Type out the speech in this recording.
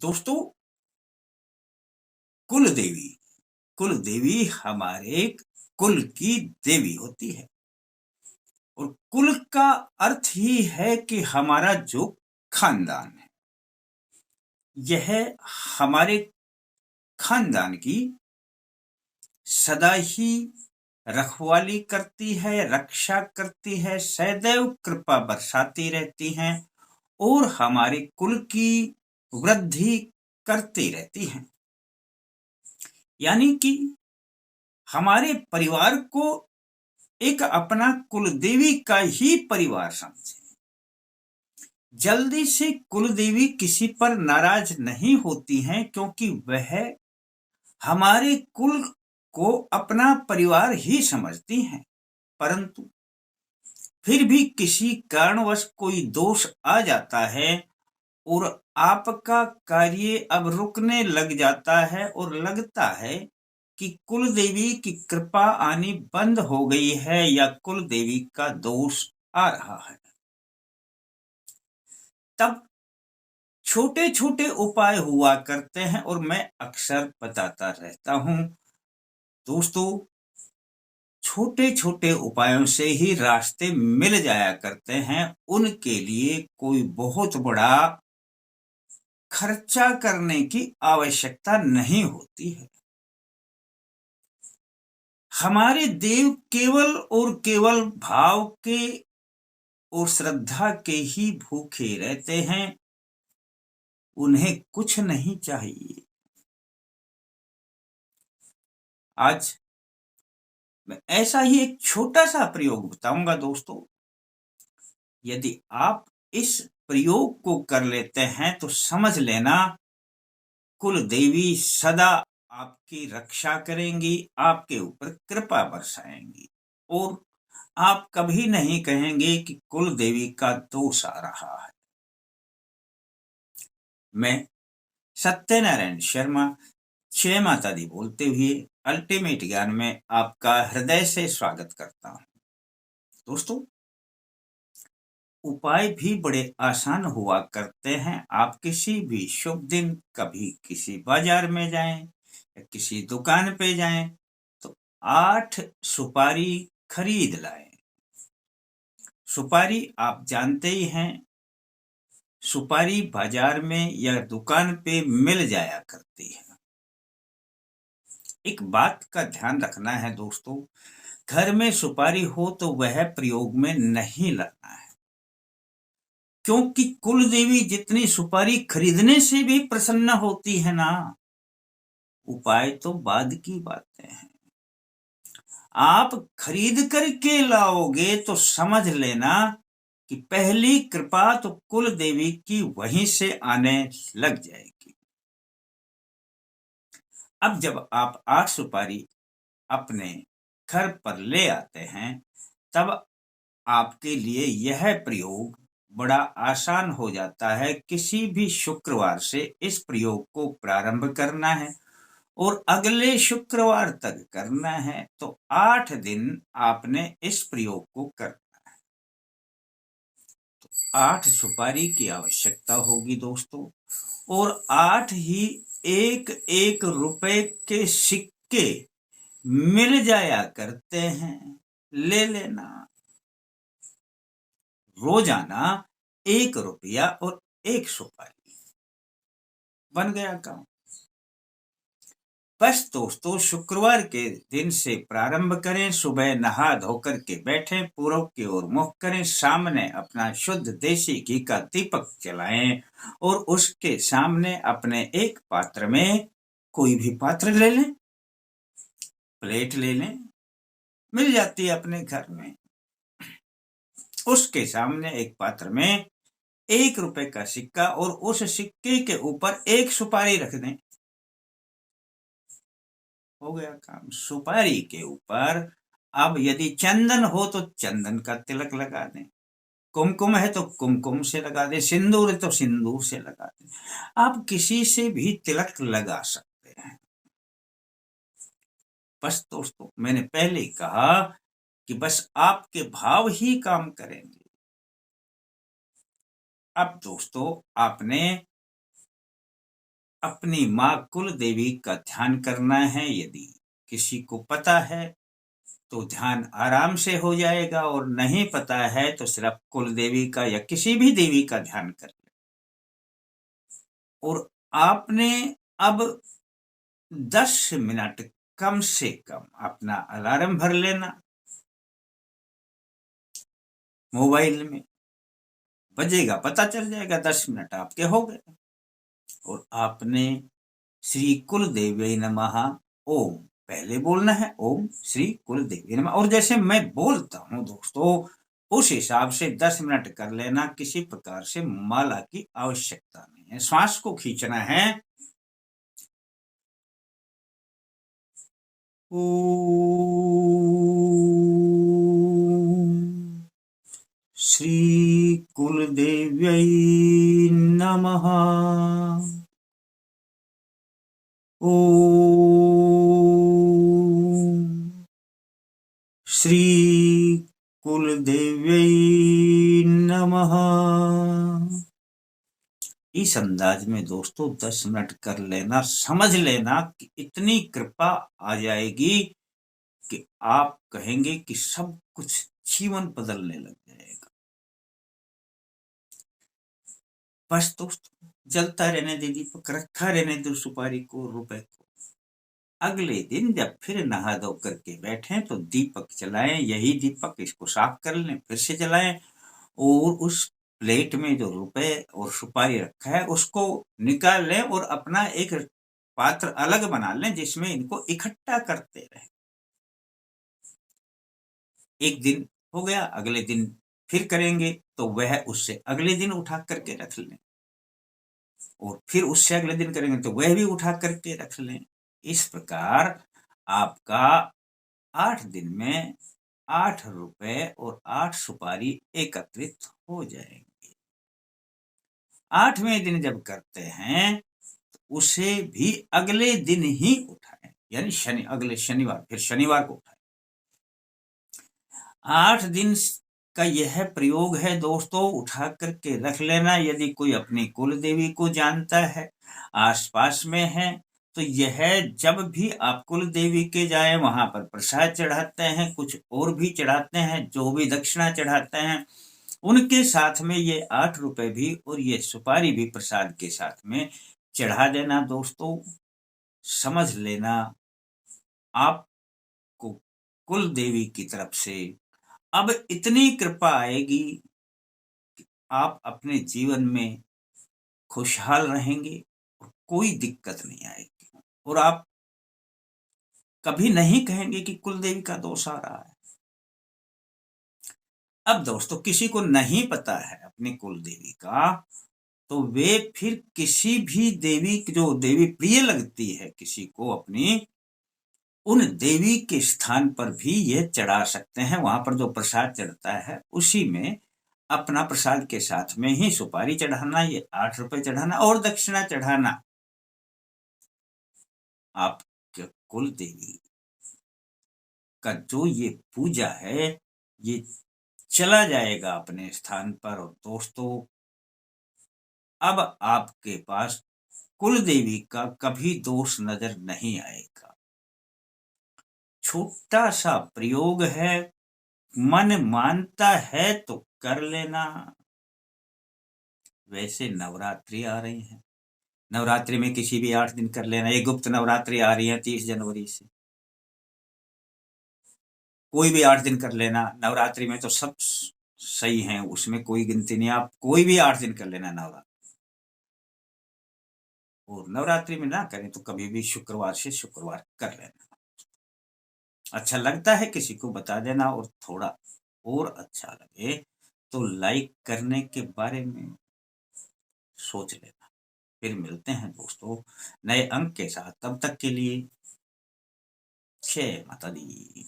दोस्तों, कुल देवी कुल देवी हमारे कुल की देवी होती है। और कुल का अर्थ ही है कि हमारा जो खानदान है, यह हमारे खानदान की सदा ही रखवाली करती है, रक्षा करती है, सदैव कृपा बरसाती रहती हैं और हमारे कुल की वृद्धि करती रहती हैं। यानी कि हमारे परिवार को एक अपना कुलदेवी का ही परिवार समझे। जल्दी से कुलदेवी किसी पर नाराज नहीं होती हैं, क्योंकि वह हमारे कुल को अपना परिवार ही समझती हैं। परंतु फिर भी किसी कारणवश कोई दोष आ जाता है और आपका कार्य अब रुकने लग जाता है और लगता है कि कुल देवी की कृपा आनी बंद हो गई है या कुल देवी का दोष आ रहा है, तब छोटे छोटे उपाय हुआ करते हैं और मैं अक्सर बताता रहता हूं। दोस्तों, छोटे छोटे उपायों से ही रास्ते मिल जाया करते हैं। उनके लिए कोई बहुत बड़ा खर्चा करने की आवश्यकता नहीं होती है। हमारे देव केवल और केवल भाव के और श्रद्धा के ही भूखे रहते हैं। उन्हें कुछ नहीं चाहिए। आज मैं ऐसा ही एक छोटा सा प्रयोग बताऊंगा दोस्तों। यदि आप इस प्रयोग को कर लेते हैं तो समझ लेना, कुल देवी सदा आपकी रक्षा करेंगी, आपके ऊपर कृपा बरसाएंगी और आप कभी नहीं कहेंगे कि कुल देवी का दोष आ रहा है। मैं सत्यनारायण शर्मा, जय माता दी बोलते हुए अल्टीमेट ज्ञान में आपका हृदय से स्वागत करता हूं। दोस्तों, उपाय भी बड़े आसान हुआ करते हैं। आप किसी भी शुभ दिन कभी किसी बाजार में जाएं या किसी दुकान पे जाएं तो 8 सुपारी खरीद लाएं। सुपारी आप जानते ही हैं, सुपारी बाजार में या दुकान पे मिल जाया करती है। एक बात का ध्यान रखना है दोस्तों, घर में सुपारी हो तो वह प्रयोग में नहीं लगना है, क्योंकि कुल देवी जितनी सुपारी खरीदने से भी प्रसन्न होती है ना। उपाय तो बाद की बातें हैं। आप खरीद करके लाओगे तो समझ लेना कि पहली कृपा तो कुल देवी की वहीं से आने लग जाएगी। अब जब आप 8 सुपारी अपने घर पर ले आते हैं, तब आपके लिए यह प्रयोग बड़ा आसान हो जाता है। किसी भी शुक्रवार से इस प्रयोग को प्रारंभ करना है और अगले शुक्रवार तक करना है, तो 8 दिन आपने इस प्रयोग को करना है। तो 8 सुपारी की आवश्यकता होगी दोस्तों, और 8 ही 1-1 रुपए के सिक्के मिल जाया करते हैं। ले लेना। रोजाना 1 रुपया और 1 सुपारी, बन गया काम। बस दोस्तों, शुक्रवार के दिन से प्रारंभ करें। सुबह नहा धोकर के बैठें, पूरब की ओर मुख करें, सामने अपना शुद्ध देसी घी का दीपक जलाएं और उसके सामने अपने एक पात्र में, कोई भी पात्र ले लें, प्लेट ले लें, मिल जाती है अपने घर में, उसके सामने एक पात्र में 1 रुपए का सिक्का और उस सिक्के के ऊपर 1 सुपारी रख दें। हो गया काम। सुपारी के ऊपर अब यदि चंदन हो तो चंदन का तिलक लगा दें, कुमकुम है तो कुमकुम से लगा दें, सिंदूर है तो सिंदूर से लगा दें। आप किसी से भी तिलक लगा सकते हैं। बस दोस्तों, मैंने पहले ही कहा कि बस आपके भाव ही काम करेंगे। अब दोस्तों, आपने अपनी माँ कुल देवी का ध्यान करना है। यदि किसी को पता है तो ध्यान आराम से हो जाएगा, और नहीं पता है तो सिर्फ कुल देवी का या किसी भी देवी का ध्यान कर ले। और आपने अब 10 मिनट कम से कम अपना अलार्म भर लेना मोबाइल में, बजेगा पता चल जाएगा, 10 मिनट आपके हो गए। और आपने श्री कुल देवी नमः ओम पहले बोलना है, ओम श्री कुल देवी नमः। और जैसे मैं बोलता हूं दोस्तों, उस हिसाब से 10 मिनट कर लेना। किसी प्रकार से माला की आवश्यकता नहीं है। श्वास को खींचना है। ओम श्री कुल देव्यै नमः। ओम श्री कुलदेव्यै नमः। इस अंदाज में दोस्तों 10 मिनट कर लेना। समझ लेना कि इतनी कृपा आ जाएगी कि आप कहेंगे कि सब कुछ जीवन बदलने लग जाएगा। बस दोस्तों, जलता रहने दे दीपक, रखा रहने दो सुपारी को, रुपए को। अगले दिन जब फिर नहा धो करके बैठे तो दीपक जलाएं। यही दीपक, इसको साफ कर लें, फिर से जलाएं। और उस प्लेट में जो रुपए और सुपारी रखा है उसको निकाल लें और अपना एक पात्र अलग बना लें जिसमें इनको इकट्ठा करते रहें। एक दिन हो गया, अगले दिन फिर करेंगे तो वह उससे अगले दिन उठा करके रख लें, और फिर उससे अगले दिन करेंगे तो वह भी उठा करके रख लें। इस प्रकार आपका 8 दिन में 8 रुपए और 8 सुपारी एकत्रित हो जाएंगे। 8वें दिन जब करते हैं तो उसे भी अगले दिन ही उठाएं, यानी अगले शनिवार, फिर शनिवार को उठाएं। 8 दिन का यह प्रयोग है दोस्तों, उठा करके रख लेना। यदि कोई अपनी कुल देवी को जानता है, आसपास में है, तो यह जब भी आप कुल देवी के जाएं वहां पर प्रसाद चढ़ाते हैं, कुछ और भी चढ़ाते हैं, जो भी दक्षिणा चढ़ाते हैं उनके साथ में ये 8 रुपए भी और ये सुपारी भी प्रसाद के साथ में चढ़ा देना। दोस्तों समझ लेना, आपको कुल देवी की तरफ से अब इतनी कृपा आएगी कि आप अपने जीवन में खुशहाल रहेंगे और कोई दिक्कत नहीं आएगी, और आप कभी नहीं कहेंगे कि कुल देवी का दोष आ रहा है। अब दोस्तों किसी को नहीं पता है अपनी कुल देवी का, तो वे फिर किसी भी देवी, जो देवी प्रिय लगती है किसी को अपनी, उन देवी के स्थान पर भी ये चढ़ा सकते हैं। वहां पर जो प्रसाद चढ़ता है उसी में अपना प्रसाद के साथ में ही सुपारी चढ़ाना, ये 8 रुपए चढ़ाना और दक्षिणा चढ़ाना। आपके कुल देवी का जो ये पूजा है ये चला जाएगा अपने स्थान पर। और दोस्तों अब आपके पास कुल देवी का कभी दोष नजर नहीं आएगा। छोटा सा प्रयोग है, मन मानता है तो कर लेना। वैसे नवरात्रि आ रही है, नवरात्रि में किसी भी 8 दिन कर लेना। ये गुप्त नवरात्रि आ रही है 30 जनवरी से, कोई भी 8 दिन कर लेना। नवरात्रि में तो सब सही है, उसमें कोई गिनती नहीं, आप कोई भी 8 दिन कर लेना नवरात्रि। और नवरात्रि में ना करें तो कभी भी शुक्रवार से शुक्रवार कर लेना। अच्छा लगता है किसी को बता देना, और थोड़ा और अच्छा लगे तो लाइक करने के बारे में सोच लेना। फिर मिलते हैं दोस्तों नए अंक के साथ, तब तक के लिए जय माता दी।